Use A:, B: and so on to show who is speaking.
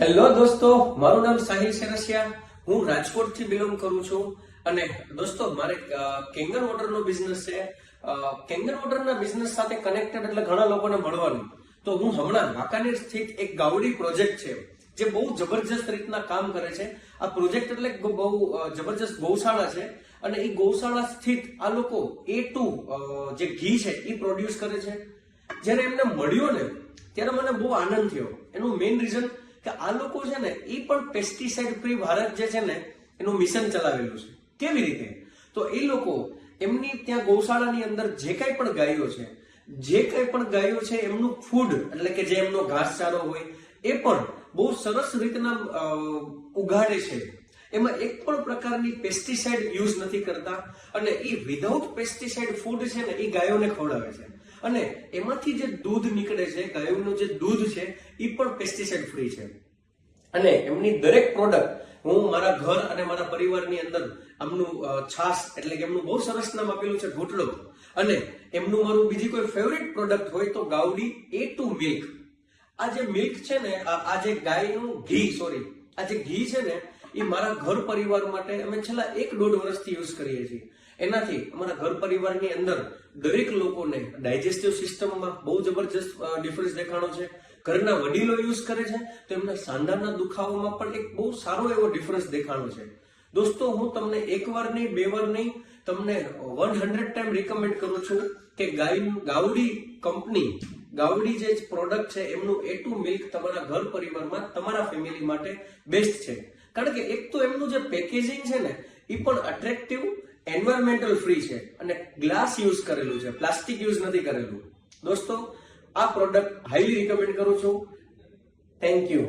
A: Hello દોસ્તો, મારું નામ સાહિલ સેરસિયા. હું રાજકોટથી બિલોંગ કરું છું. અને દોસ્તો, મારે કેંગર વોટરનો બિઝનેસ છે. કેંગર વોટરના બિઝનેસ સાથે કનેક્ટેડ એટલે ઘણા લોકોને મળવાનું. તો હું હમણાં વાંકાનેર સ્થિત એક ગાવડી પ્રોજેક્ટ છે જે બહુ જબરજસ્ત રીતના કામ કરે છે. આ પ્રોજેક્ટ એટલે બહુ જબરજસ્ત ગૌશાળા છે અને એ ગૌશાળા સ્થિત આ લોકો A2 જે ઘી છે એ પ્રોડ્યુસ કરે છે. જ્યારે એમને મળ્યો ને ત્યારે મને બહુ આનંદ થયો. એનું મેઇન રીઝન કે આ લોકો છે ને એ પણ પેસ્ટિસાઇડ ફ્રી ભારત જે છે ને એનું મિશન ચલાવેલું છે. કેવી રીતે? તો એ લોકો એમની ત્યાં ગૌશાળાની અંદર જે કઈ પણ ગાયો છે એમનું ફૂડ એટલે કે જે એમનો ઘાસચારો હોય એ પણ બહુ સરસ રીતના ઉગાડે છે. એમાં એક પણ પ્રકારની પેસ્ટિસાઇડ યુઝ નથી કરતા અને એ વિધાઉટ પેસ્ટિસાઇડ ફૂડ છે ને એ ગાયોને ખવડાવે છે. અને એમાંથી જે દૂધ નીકળે છે, ગાયોનું જે દૂધ છે એ પણ પેસ્ટિસાઇડ ફ્રી છે. અને એમની દરેક પ્રોડક્ટ હું મારા ઘર અને મારા પરિવારની અંદર આમનું છાસ એટલે કે એમનું બહુ સરસ નામ આપેલું છે ઘૂંટડો. અને એમનું મારું બીજી કોઈ ફેવરિટ પ્રોડક્ટ હોય તો ગાવડી A2 મિલ્ક. આ જે મિલ્ક છે ને, આ જે ગાયનું ઘી આ જે ઘી છે ને એ મારા ઘર પરિવાર માટે અમે છેલ્લા 1-1.5 વર્ષથી યુઝ કરીએ છીએ. એનાથી અમારા ઘર પરિવારની અંદર દરેક લોકોને ડાયજેસ્ટિવ સિસ્ટમમાં બહુ જબરજસ્ત ડિફરન્સ દેખાણો છે. ઘરના વડીલો યુઝ કરે છે તો એમના સાંધાના દુખાવામાં પણ એક બહુ સારો એવો ડિફરન્સ દેખાણો છે. દોસ્તો, હું તમને એકવાર નહીં, 2 વાર નહીં, તમને 100 ટાઈમ રિકમેન્ડ કરું છું કે ગાવડી કંપની, ગાવડી જે પ્રોડક્ટ છે એમનું A2 મિલ્ક તમારા ઘર પરિવારમાં તમારા ફેમિલી માટે બેસ્ટ છે. કારણ કે એક તો એમનું જે પેકેજિંગ છે ને એ પણ અટ્રેક્ટિવ, એન્વાયરમેન્ટલ ફ્રી છે અને ગ્લાસ યુઝ કરેલું છે, પ્લાસ્ટિક યુઝ નથી કરેલું. દોસ્તો, આ પ્રોડક્ટ હાઈલી રિકમેન્ડ કરું છું. Thank you.